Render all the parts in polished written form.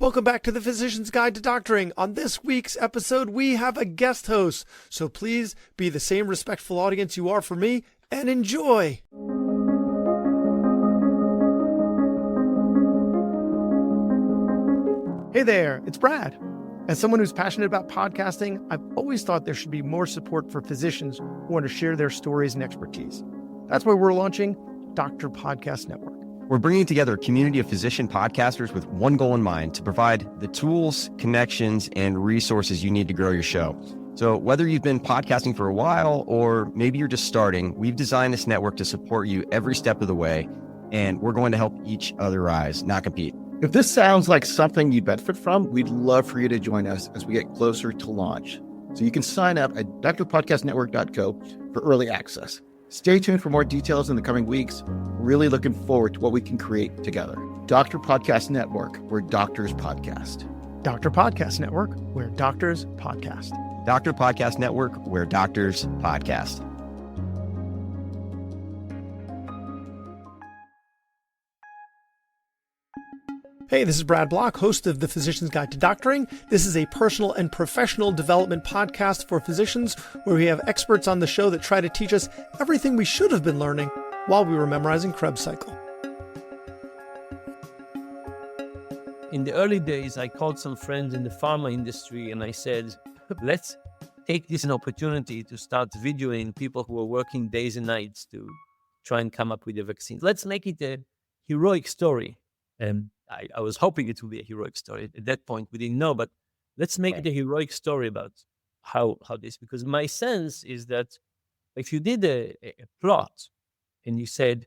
Welcome back to the Physician's Guide to Doctoring. On this week's episode, we have a guest host, so please be the same respectful audience you are for me and enjoy. Hey there, it's Brad. As someone who's passionate about podcasting, I've always thought there should be more support for physicians who want to share their stories and expertise. That's why we're launching Doctor Podcast Network. We're bringing together a community of physician podcasters with one goal in mind: to provide the tools, connections, and resources you need to grow your show. So whether you've been podcasting for a while or maybe you're just starting, we've designed this network to support you every step of the way, and we're going to help each other rise, not compete. If this sounds like something you benefit from, we'd love for you to join us as we get closer to launch. So you can sign up at drpodcastnetwork.co for early access. Stay tuned for more details in the coming weeks. Really looking forward to what we can create together. Doctor Podcast Network, where doctors podcast. Doctor Podcast Network, where doctors podcast. Doctor Podcast Network, where doctors podcast. Hey, this is Brad Block, host of The Physician's Guide to Doctoring. This is a personal and professional development podcast for physicians where we have experts on the show that try to teach us everything we should have been learning while we were memorizing Krebs cycle. In the early days, I called some friends in the pharma industry and I said, let's take this an opportunity to start videoing people who are working days and nights to try and come up with a vaccine. Let's make it a heroic story. And I was hoping it would be a heroic story. At that point, we didn't know, but let's make it a heroic story about how this, because my sense is that if you did a plot and you said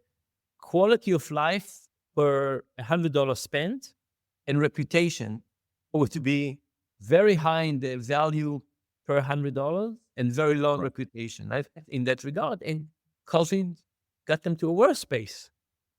quality of life per $100 spent and reputation would to be very high in the value per $100 and very low reputation in that regard, and COVID got them to a worse space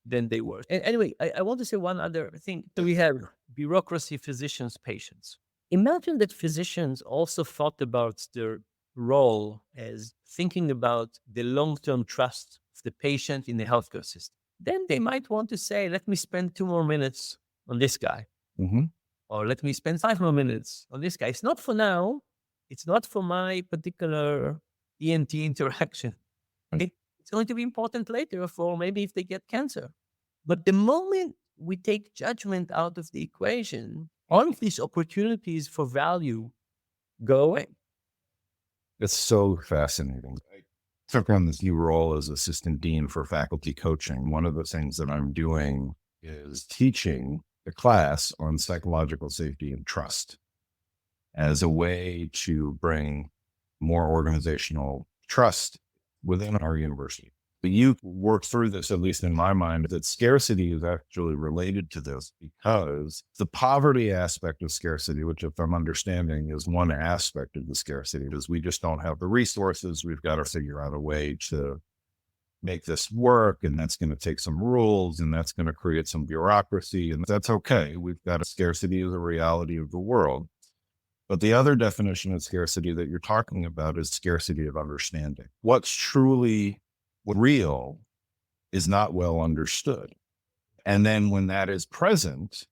than they were. And anyway, I want to say one other thing. So we have bureaucracy, physicians, patients. Imagine that physicians also thought about their role as thinking about the long-term trust of the patient in the healthcare system. Then they might want to say, let me spend 2 more minutes on this guy. Mm-hmm. Or let me spend 5 more minutes on this guy. It's not for now. It's not for my particular ENT interaction. Okay? It's going to be important later for maybe if they get cancer. But the moment we take judgment out of the equation, all of these opportunities for value go away. It's so fascinating. I took on this new role as assistant dean for faculty coaching. One of the things that I'm doing is teaching the class on psychological safety and trust as a way to bring more organizational trust within our university. But you work through this, at least in my mind, that scarcity is actually related to this, because the poverty aspect of scarcity, which if I'm understanding is one aspect of the scarcity, is we just don't have the resources. We've got to figure out a way to make this work, and that's going to take some rules, and that's going to create some bureaucracy, and that's okay. We've got a scarcity as a reality of the world. But the other definition of scarcity that you're talking about is scarcity of understanding. What's truly real is not well understood. And then when that is present,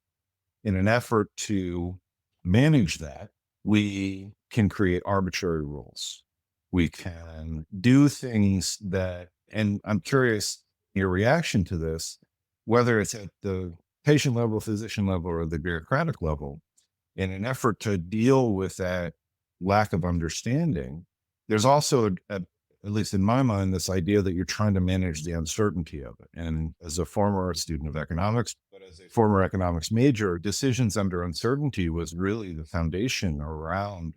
in an effort to manage that, we can create arbitrary rules. We can do things that, and I'm curious your reaction to this, whether it's at the patient level, physician level, or the bureaucratic level, in an effort to deal with that lack of understanding. There's also, at least in my mind, this idea that you're trying to manage the uncertainty of it. And as a former student of economics, but as a former economics major, decisions under uncertainty was really the foundation around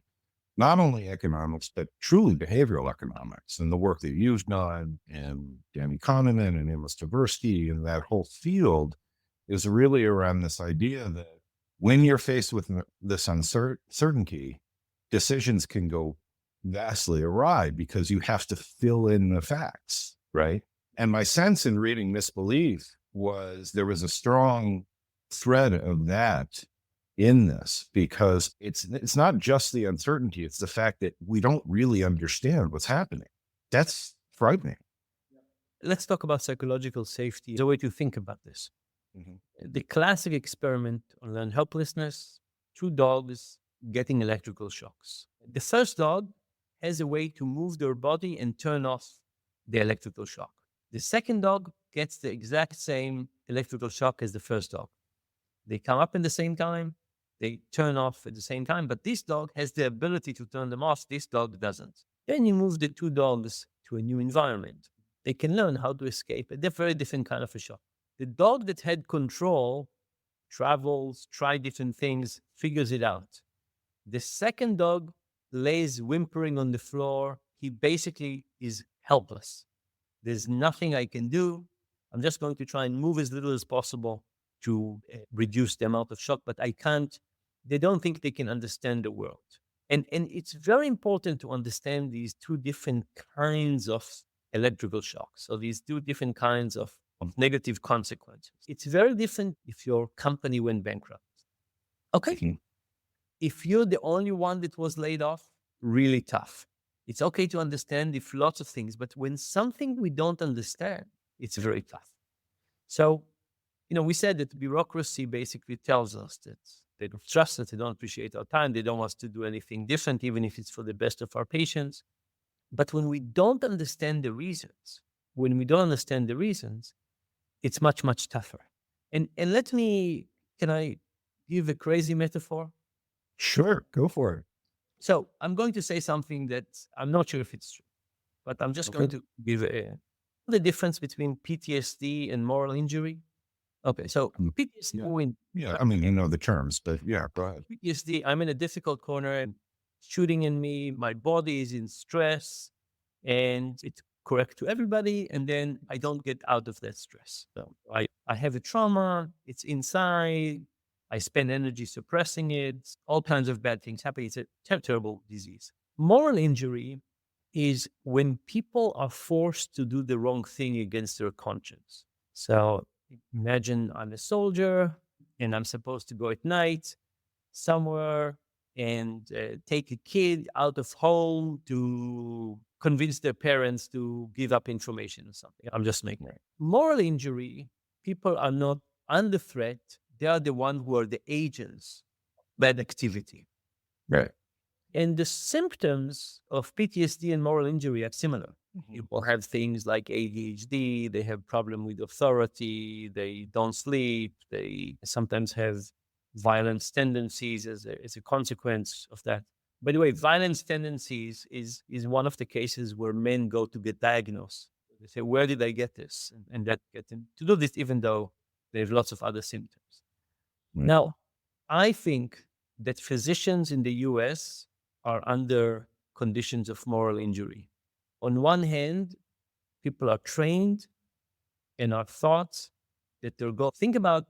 not only economics, but truly behavioral economics, and the work that you've done, and Danny Kahneman and Amos Tversky, and that whole field is really around this idea that when you're faced with this uncertainty, decisions can go vastly awry because you have to fill in the facts, right? And my sense in reading Misbelief was there was a strong thread of that in this, because it's not just the uncertainty, it's the fact that we don't really understand what's happening. That's frightening. Let's talk about psychological safety as a way to think about this. The classic experiment on learned helplessness, 2 dogs getting electrical shocks. The first dog has a way to move their body and turn off the electrical shock. The second dog gets the exact same electrical shock as the first dog. They come up in the same time, they turn off at the same time, but this dog has the ability to turn them off. This dog doesn't. Then you move the 2 dogs to a new environment. They can learn how to escape a very different kind of a shock. The dog that had control travels, tries different things, figures it out. The second dog lays whimpering on the floor. He basically is helpless. There's nothing I can do. I'm just going to try and move as little as possible to reduce the amount of shock, but I can't. They don't think they can understand the world. And it's very important to understand these 2 different kinds of electrical shocks. So these 2 different kinds of negative consequences. It's very different if your company went bankrupt. Okay. If you're the only one that was laid off, really tough. It's okay to understand if lots of things, but when something we don't understand, it's very tough. So, we said that bureaucracy basically tells us that they don't trust us, they don't appreciate our time, they don't want us to do anything different, even if it's for the best of our patients. But when we don't understand the reasons, it's much, much tougher. And can I give a crazy metaphor? Sure, go for it. So I'm going to say something that I'm not sure if it's true, but I'm just going to give the difference between PTSD and moral injury. Okay, so PTSD. I mean, you know the terms, but yeah, go ahead. PTSD, I'm in a difficult corner and shooting in me, my body is in stress, and it's correct to everybody, and then I don't get out of that stress. So I have a trauma, it's inside, I spend energy suppressing it, all kinds of bad things happen. It's a terrible disease. Moral injury is when people are forced to do the wrong thing against their conscience. So imagine I'm a soldier and I'm supposed to go at night somewhere and take a kid out of home to convince their parents to give up information or something. I'm just making it. Moral injury, people are not under threat. They are the ones who are the agents of bad activity. Right. And the symptoms of PTSD and moral injury are similar. People have things like ADHD, they have problem with authority, they don't sleep, they sometimes have violence tendencies as a consequence of that. By the way, violence tendencies is one of the cases where men go to get diagnosed. They say, where did I get this? And that gets them to do this, even though they have lots of other symptoms. Right. Now, I think that physicians in the US are under conditions of moral injury. On one hand, people are trained and are taught that their goal. Think about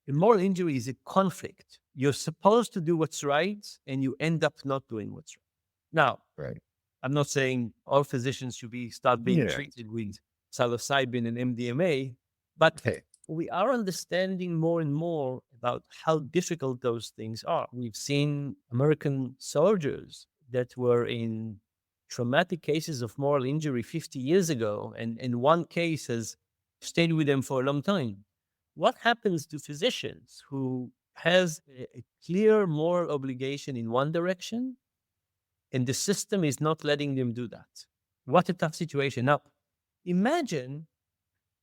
a moral injury is a conflict. You're supposed to do what's right, and you end up not doing what's right. Now, Right. I'm not saying all physicians should start being treated with psilocybin and MDMA, but we are understanding more and more about how difficult those things are. We've seen American soldiers that were in traumatic cases of moral injury 50 years ago, and one case has stayed with them for a long time. What happens to physicians who has a clear moral obligation in one direction, and the system is not letting them do that? What a tough situation. Now, imagine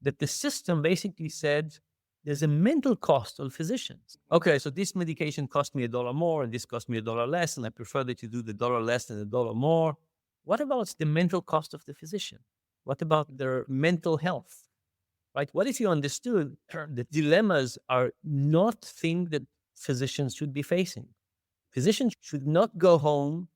that the system basically said, there's a mental cost on physicians. Okay, so this medication cost me $1 more, and this cost me $1 less, and I prefer that you do the $1 less than $1 more. What about the mental cost of the physician? What about their mental health? Right? What if you understood that dilemmas are not things that physicians should be facing? Physicians should not go home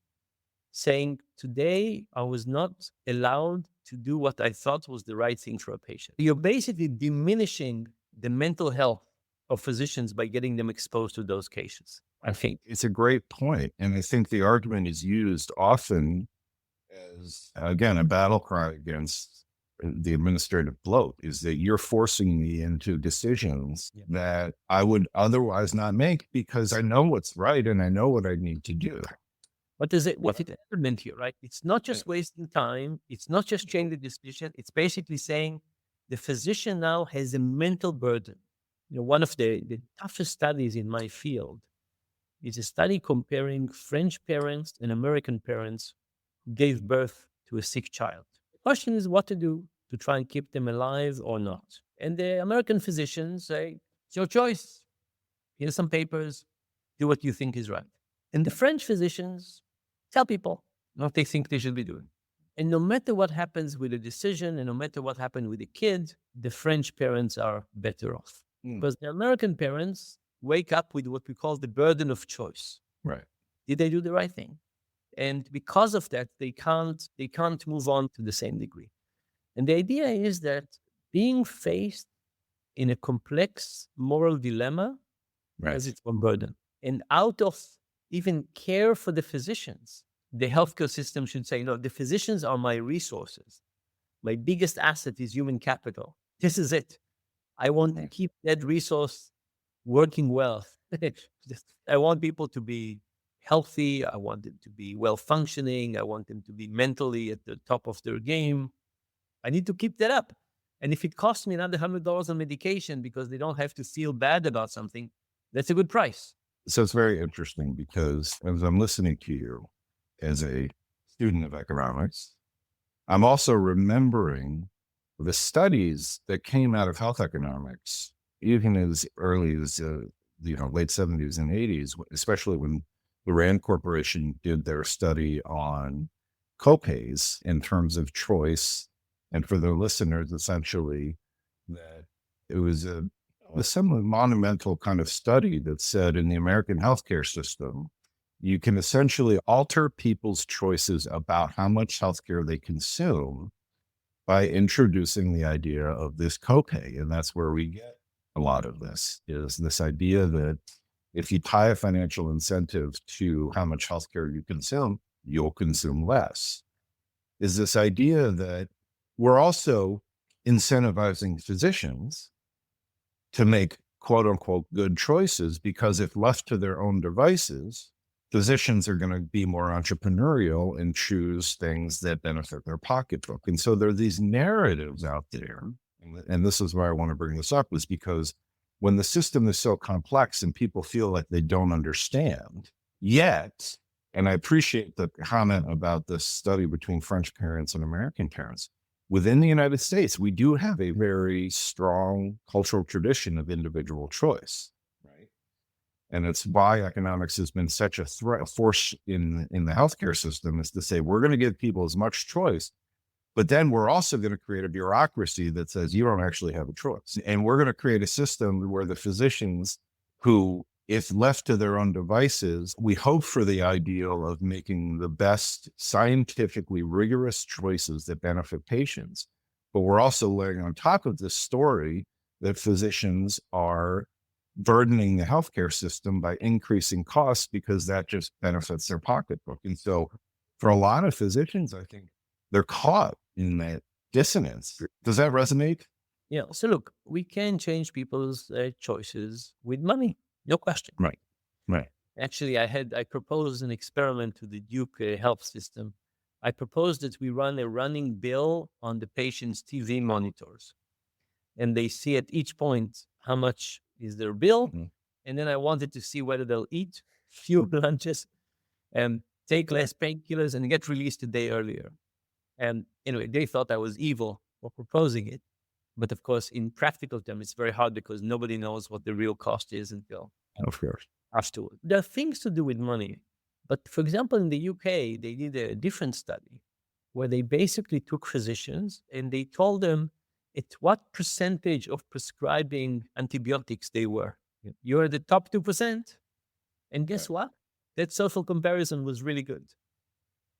saying, today I was not allowed to do what I thought was the right thing for a patient. You're basically diminishing the mental health of physicians by getting them exposed to those cases, I think. It's a great point. And I think the argument is used often as, again, a battle cry against the administrative bloat, is that you're forcing me into decisions that I would otherwise not make because I know what's right and I know what I need to do. What is it? What's the element here, right? It's not just wasting time. It's not just changing the decision. It's basically saying the physician now has a mental burden. One of the toughest studies in my field is a study comparing French parents and American parents who gave birth to a sick child. The question is what to do to try and keep them alive or not. And the American physicians say, it's your choice. Here's some papers. Do what you think is right. And the French physicians tell people what they think they should be doing. And no matter what happens with the decision and no matter what happened with the kid, the French parents are better off. Because the American parents wake up with what we call the burden of choice. Right. Did they do the right thing? And because of that, they can't move on to the same degree. And the idea is that being faced in a complex moral dilemma has its own burden. And out of even care for the physicians, the healthcare system should say, no, the physicians are my resources. My biggest asset is human capital. This is it. I want to keep that resource working well. I want people to be healthy. I want them to be well functioning. I want them to be mentally at the top of their game. I need to keep that up. And if it costs me another $100 on medication because they don't have to feel bad about something, that's a good price. So it's very interesting because as I'm listening to you as a student of economics, I'm also remembering the studies that came out of health economics, even as early as late 70s and 80s, especially when the Rand Corporation did their study on copays in terms of choice. And for their listeners, essentially, that it was a somewhat monumental kind of study that said in the American healthcare system, you can essentially alter people's choices about how much healthcare they consume by introducing the idea of this copay. And that's where we get a lot of this, is this idea that if you tie a financial incentive to how much healthcare you consume, you'll consume less. Is this idea that we're also incentivizing physicians to make quote unquote good choices, because if left to their own devices, physicians are going to be more entrepreneurial and choose things that benefit their pocketbook. And so there are these narratives out there. And this is why I want to bring this up, is because when the system is so complex and people feel like they don't understand yet, and I appreciate the comment about the study between French parents and American parents. Within the United States, we do have a very strong cultural tradition of individual choice, right? And it's why economics has been such a force in the healthcare system, is to say, we're going to give people as much choice, but then we're also going to create a bureaucracy that says you don't actually have a choice. And we're going to create a system where the physicians who, if left to their own devices, we hope for the ideal of making the best scientifically rigorous choices that benefit patients. But we're also laying on top of this story that physicians are burdening the healthcare system by increasing costs because that just benefits their pocketbook. And so for a lot of physicians, I think they're caught in that dissonance. Does that resonate? Yeah. So look, we can change people's choices with money. No question. Right. Right. Actually, I proposed an experiment to the Duke health system. I proposed that we run a running bill on the patient's TV monitors, and they see at each point how much is their bill. Mm-hmm. And then I wanted to see whether they'll eat fewer lunches and take less painkillers and get released a day earlier. And anyway, they thought I was evil for proposing it. But of course, in practical terms, it's very hard because nobody knows what the real cost is until Of course. afterward. There are things to do with money. But for example, in the UK, they did a different study where they basically took physicians and they told them at what percentage of prescribing antibiotics they were. You're the top 2%. And guess what? That social comparison was really good.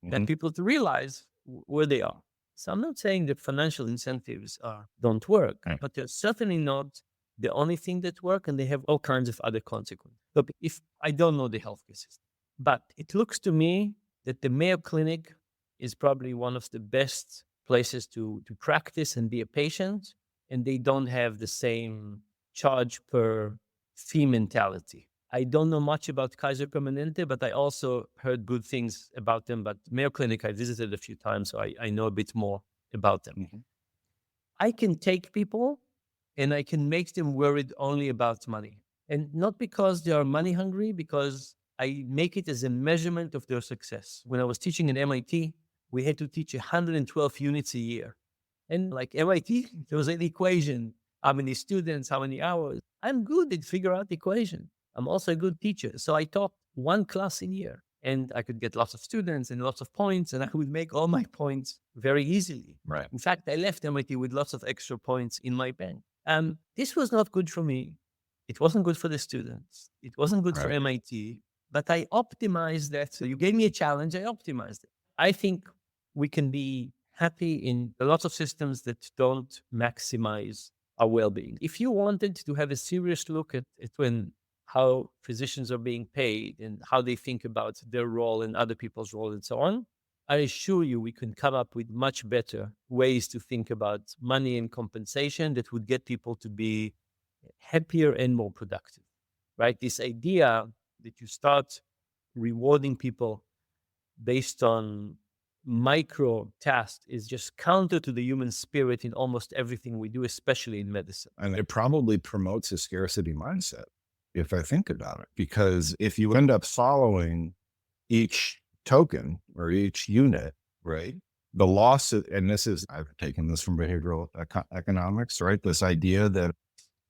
That people to realize where they are. So I'm not saying that financial incentives don't work, but they're certainly not the only thing that work, and they have all kinds of other consequences. Look, if I don't know the healthcare system, but it looks to me that the Mayo Clinic is probably one of the best places to practice and be a patient, and they don't have the same charge per fee mentality. I don't know much about Kaiser Permanente, but I also heard good things about them. But Mayo Clinic, I visited a few times, so I know a bit more about them. I can take people and I can make them worried only about money. And not because they are money hungry, because I make it as a measurement of their success. When I was teaching at MIT, we had to teach 112 units a year. And like MIT, there was an equation. How many students, how many hours? I'm good at figure out the equation. I'm also a good teacher. So I taught one class a year and I could get lots of students and lots of points and I would make all my points very easily. Right. In fact, I left MIT with lots of extra points in my bank. This was not good for me. It wasn't good for the students. It wasn't good for Right. MIT, but I optimized that. So you gave me a challenge, I optimized it. I think we can be happy in a lot of systems that don't maximize our well-being. If you wanted to have a serious look at when how physicians are being paid and how they think about their role and other people's role and so on, I assure you we can come up with much better ways to think about money and compensation that would get people to be happier and more productive, right? This idea that you start rewarding people based on micro tasks is just counter to the human spirit in almost everything we do, especially in medicine. And it probably promotes a scarcity mindset, if I think about it, because if you end up following each token or each unit, right? The loss of, and this is, I've taken this from behavioral economics, right? This idea that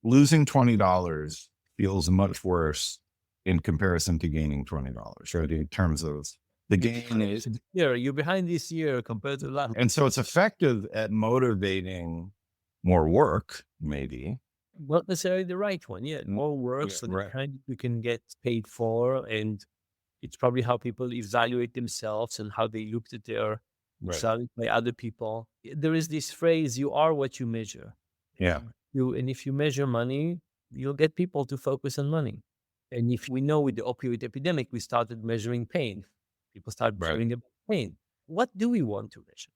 losing $20 feels much worse in comparison to gaining $20, right? In terms of the gain is, Yeah, you're behind this year compared to last. and so it's effective at motivating more work, maybe. Not necessarily the right one. Yeah, more work, Yeah, so the right. kind you can get paid for, and it's probably how people evaluate themselves and how they looked at their results by other people. There is this phrase: "You are what you measure." Yeah. And if you measure money, you'll get people to focus on money. And if we know with the opioid epidemic, we started measuring pain. People started Right. measuring about pain. What do we want to measure?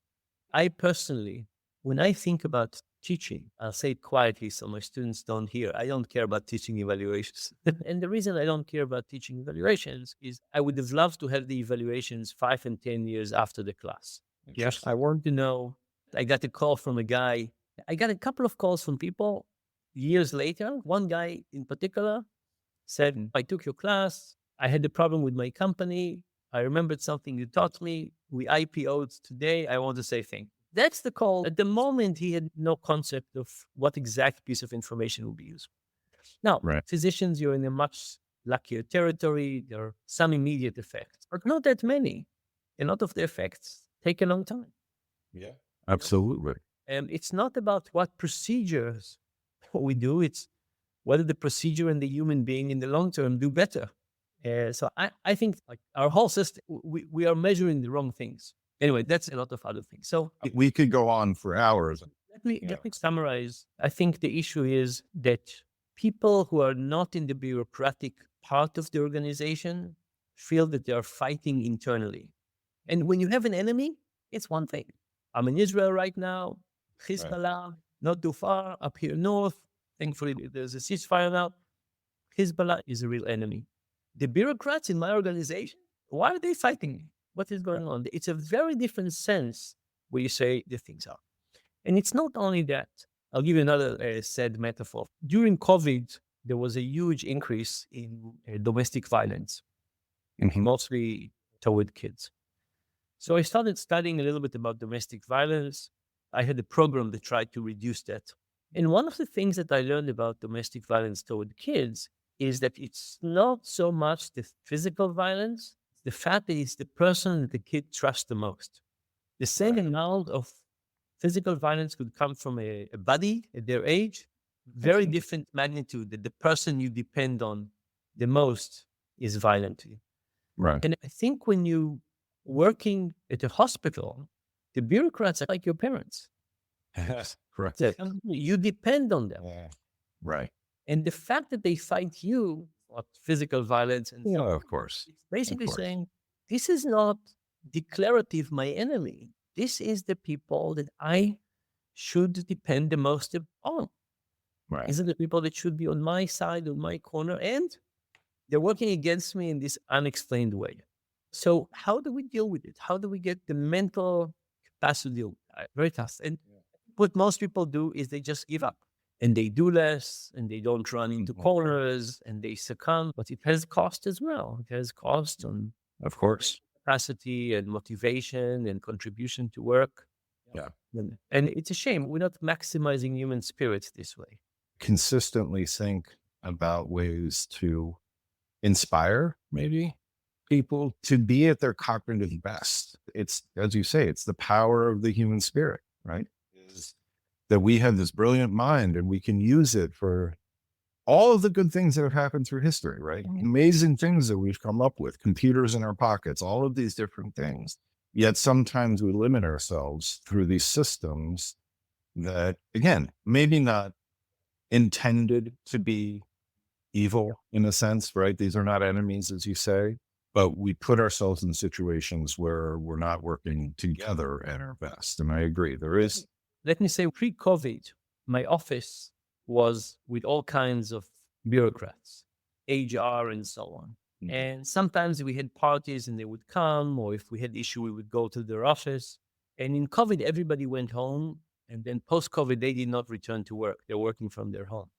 I personally, when I think about teaching, I'll say it quietly so my students don't hear. I don't care about teaching evaluations. And the reason I don't care about teaching evaluations is I would have loved to have the evaluations 5 and 10 years after the class. Yes, I want to know. I got a call from a guy. I got a couple of calls from people years later. One guy in particular said, I took your class. I had a problem with my company. I remembered something you taught me. We IPO'd today. I want to say thank you. That's the call. At the moment, he had no concept of what exact piece of information will be useful. Now, Right. physicians, you're in a much luckier territory. There are some immediate effects, but not that many. A lot of the effects take a long time. Yeah. Absolutely. And it's not about what procedures we do. It's whether the procedure and the human being in the long term do better. So I think like our whole system, we are measuring the wrong things. Anyway, that's a lot of other things. So We could go on for hours. let me summarize. I think the issue is that people who are not in the bureaucratic part of the organization feel that they are fighting internally. And when you have an enemy, it's one thing. I'm in Israel right now, Hezbollah, not too far, up here north. Thankfully, there's a ceasefire now. Hezbollah is a real enemy. The bureaucrats in my organization, why are they fighting me? What is going on? It's a very different sense where you say the things are. And it's not only that. I'll give you another sad metaphor. During COVID, there was a huge increase in domestic violence, mostly toward kids. So I started studying a little bit about domestic violence. I had a program that tried to reduce that. And one of the things that I learned about domestic violence toward kids is that it's not so much the physical violence, the fact that it's the person that the kid trusts the most. The same amount of physical violence could come from a buddy at their age, very different magnitude, that the person you depend on the most is violent to you. Right. And I think when you working at a hospital, the bureaucrats are like your parents. Correct. You depend on them. Right. And the fact that they fight you, what physical violence and so on, Of course. it's basically course. saying, this is not declarative my enemy. This is the people that I should depend the most on. Right. These are the people that should be on my side, on my corner, and they're working against me in this unexplained way. So how do we deal with it? How do we get the mental capacity to deal with it? Very tough. And what most people do is they just give up. and they do less, and they don't run into corners, and they succumb. But it has cost as well. It has cost on Of course. capacity and motivation and contribution to work. Yeah. And it's a shame. We're not maximizing human spirit this way. Consistently think about ways to inspire maybe people to be at their cognitive best. It's, as you say, it's the power of the human spirit, right? Is that we have this brilliant mind and we can use it for all of the good things that have happened through history, right? Amazing things that we've come up with, computers in our pockets, all of these different things. Yet sometimes we limit ourselves through these systems that, again, maybe not intended to be evil in a sense, right? These are not enemies, as you say, but we put ourselves in situations where we're not working together at our best. And I agree, there is. Let me say, pre-COVID, my office was with all kinds of bureaucrats, HR and so on. Mhm. And sometimes we had parties and they would come, or if we had issue, we would go to their office. And in COVID, everybody went home. And then post-COVID, they did not return to work. They're working from their home.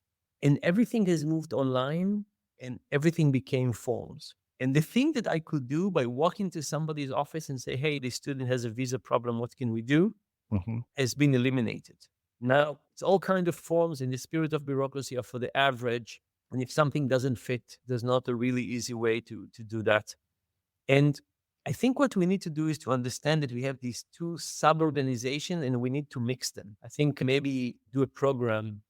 And everything has moved online and everything became forms. And the thing that I could do by walking to somebody's office and say, hey, this student has a visa problem, what can we do? Mhm. Has been eliminated. Now, it's all kind of forms in the spirit of bureaucracy are for the average. And if something doesn't fit, there's not a really easy way to do that. And I think what we need to do is to understand that we have these two sub-organizations and we need to mix them. I think maybe do a program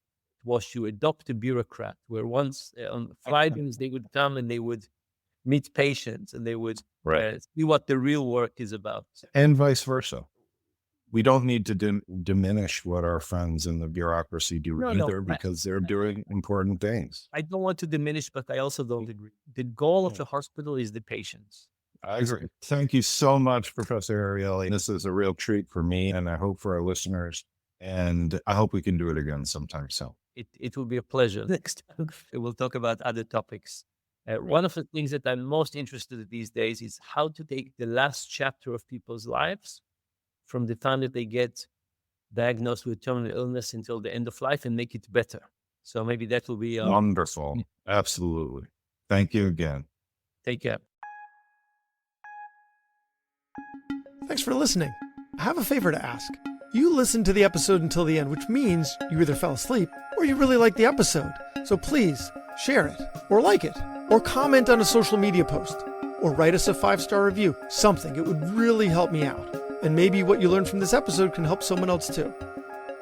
was you adopt a bureaucrat where once on Fridays they would come and they would meet patients and they would see what the real work is about. And vice versa. We don't need to diminish what our friends in the bureaucracy do either, because they're doing important things. I don't want to diminish, but I also don't agree. The goal of the hospital is the patients. I agree. Thank you so much, Professor Ariely. This is a real treat for me, and I hope for our listeners. And I hope we can do it again sometime soon. It will be a pleasure. Next time, we'll talk about other topics. One of the things that I'm most interested in these days is how to take the last chapter of people's lives from the time that they get diagnosed with terminal illness until the end of life and make it better. So maybe that will be wonderful. Absolutely. Thank you again. Take care. Thanks for listening. I have a favor to ask. You listened to the episode until the end, which means you either fell asleep or you really liked the episode. So please share it or like it or comment on a social media post or write us a 5-star review. Something. It would really help me out. And maybe what you learned from this episode can help someone else too.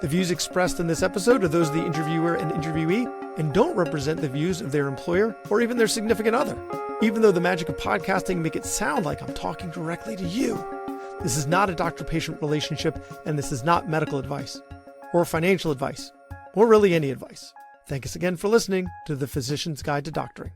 The views expressed in this episode are those of the interviewer and interviewee and don't represent the views of their employer or even their significant other. Even though the magic of podcasting make it sound like I'm talking directly to you. This is not a doctor-patient relationship, and this is not medical advice, or financial advice, or really any advice. Thank us again for listening to The Physician's Guide to Doctoring.